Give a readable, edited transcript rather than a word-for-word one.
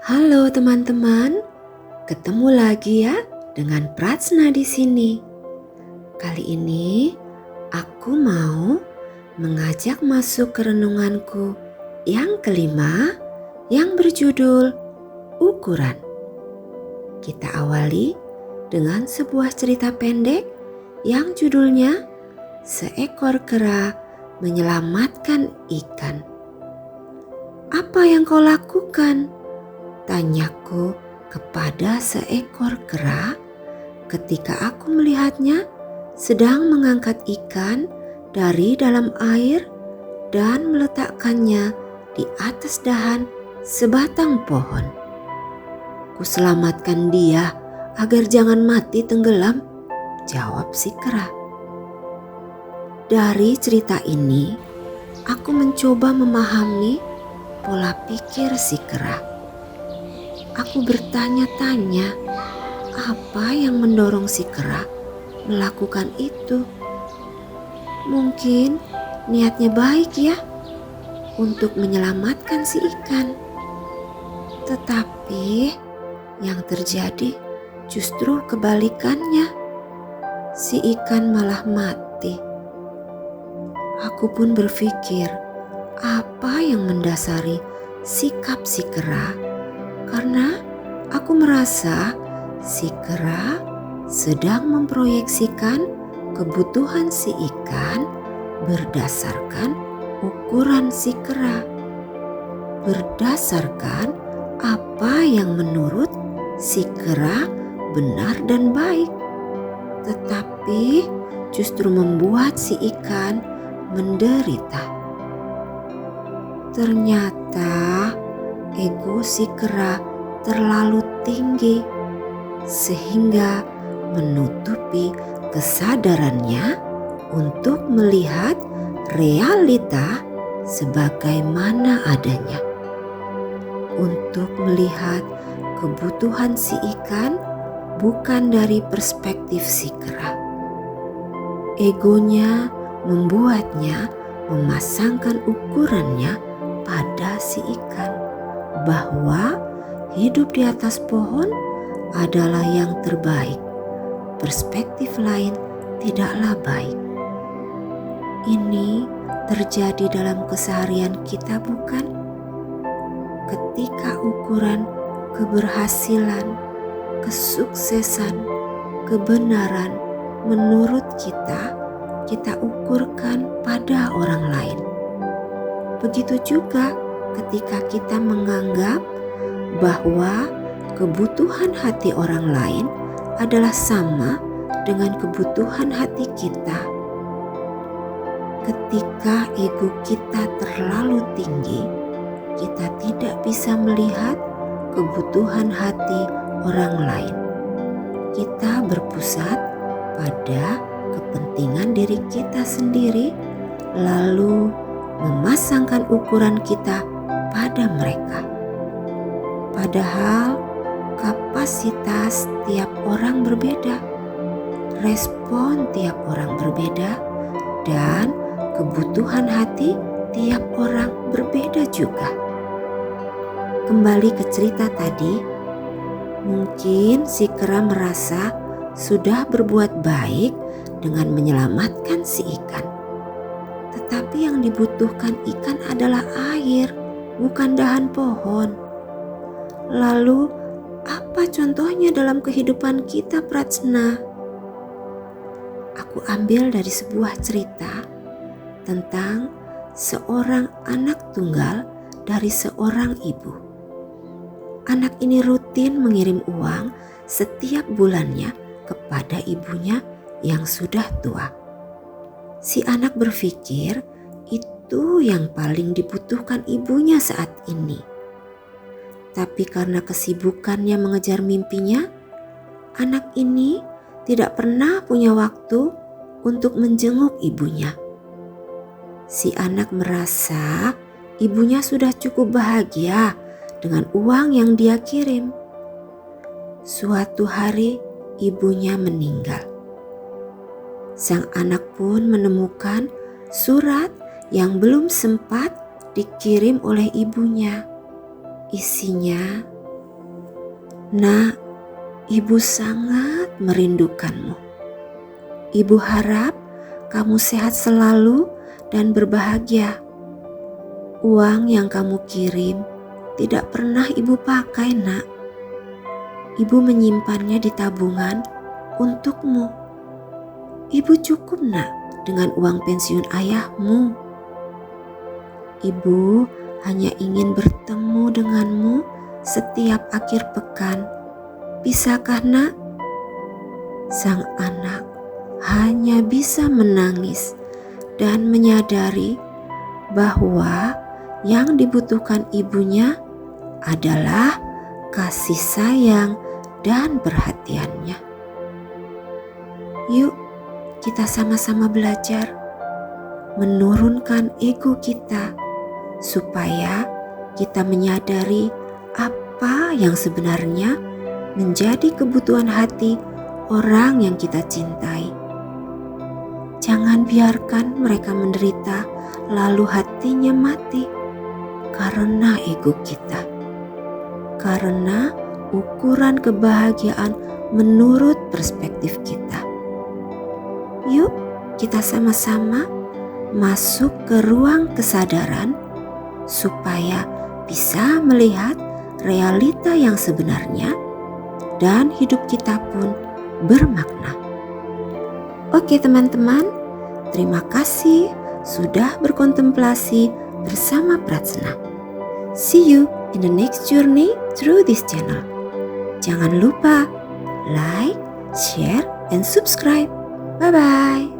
Halo teman-teman, ketemu lagi ya dengan Pratsna di sini. Kali ini aku mau mengajak masuk ke renunganku yang kelima yang berjudul Ukuran. Kita awali dengan sebuah cerita pendek yang judulnya Seekor Kera Menyelamatkan Ikan. Apa yang kau lakukan? Tanyaku kepada seekor kera ketika aku melihatnya sedang mengangkat ikan dari dalam air dan meletakkannya di atas dahan sebatang pohon. Kuselamatkan dia agar jangan mati tenggelam, jawab si kera. Dari cerita ini, aku mencoba memahami pola pikir si kera. Aku bertanya-tanya, apa yang mendorong si kera melakukan itu? Mungkin niatnya baik ya, untuk menyelamatkan si ikan. Tetapi yang terjadi justru kebalikannya. Si ikan malah mati. Aku pun berpikir, apa yang mendasari sikap si kera? Karena aku merasa si kera sedang memproyeksikan kebutuhan si ikan berdasarkan ukuran si kera. Berdasarkan apa yang menurut si kera benar dan baik. Tetapi justru membuat si ikan menderita. Ternyata ego si kera terlalu tinggi sehingga menutupi kesadarannya untuk melihat realita sebagaimana adanya. Untuk melihat kebutuhan si ikan bukan dari perspektif si kera. Egonya membuatnya memasangkan ukurannya pada si ikan, bahwa hidup di atas pohon adalah yang terbaik. Perspektif lain tidaklah baik. Ini terjadi dalam keseharian kita, bukan? Ketika ukuran keberhasilan, kesuksesan, kebenaran menurut kita ukurkan pada orang lain. Begitu juga ketika kita menganggap bahwa kebutuhan hati orang lain adalah sama dengan kebutuhan hati kita. Ketika ego kita terlalu tinggi, kita tidak bisa melihat kebutuhan hati orang lain. Kita berpusat pada kepentingan diri kita sendiri, lalu memasangkan ukuran kita pada mereka. Padahal kapasitas tiap orang berbeda, respon tiap orang berbeda, dan kebutuhan hati tiap orang berbeda juga. Kembali ke cerita tadi, mungkin si kera merasa sudah berbuat baik dengan menyelamatkan si ikan. Tetapi yang dibutuhkan ikan adalah air, bukan dahan pohon. Lalu, apa contohnya dalam kehidupan kita, Pratsna? Aku ambil dari sebuah cerita tentang seorang anak tunggal dari seorang ibu. Anak ini rutin mengirim uang setiap bulannya kepada ibunya yang sudah tua. Si anak berpikir itu yang paling dibutuhkan ibunya saat ini. Tapi karena kesibukannya mengejar mimpinya, anak ini tidak pernah punya waktu untuk menjenguk ibunya. Si anak merasa ibunya sudah cukup bahagia dengan uang yang dia kirim. Suatu hari ibunya meninggal. Sang anak pun menemukan surat yang belum sempat dikirim oleh ibunya. Isinya, Nak, Ibu sangat merindukanmu. Ibu harap kamu sehat selalu dan berbahagia. Uang yang kamu kirim tidak pernah Ibu pakai, Nak. Ibu menyimpannya di tabungan untukmu. Ibu cukup, Nak, dengan uang pensiun ayahmu. Ibu hanya ingin bertemu denganmu setiap akhir pekan. Bisakah, Nak? Sang anak hanya bisa menangis dan menyadari bahwa yang dibutuhkan ibunya adalah kasih sayang dan perhatiannya. Yuk, kita sama-sama belajar menurunkan ego kita supaya kita menyadari apa yang sebenarnya menjadi kebutuhan hati orang yang kita cintai. Jangan biarkan mereka menderita lalu hatinya mati karena ego kita. Karena ukuran kebahagiaan menurut perspektif kita. Yuk, kita sama-sama masuk ke ruang kesadaran supaya bisa melihat realita yang sebenarnya dan hidup kita pun bermakna. Oke teman-teman, terima kasih sudah berkontemplasi bersama Pratsna. See you in the next journey through this channel. Jangan lupa like, share, and subscribe. Bye-bye.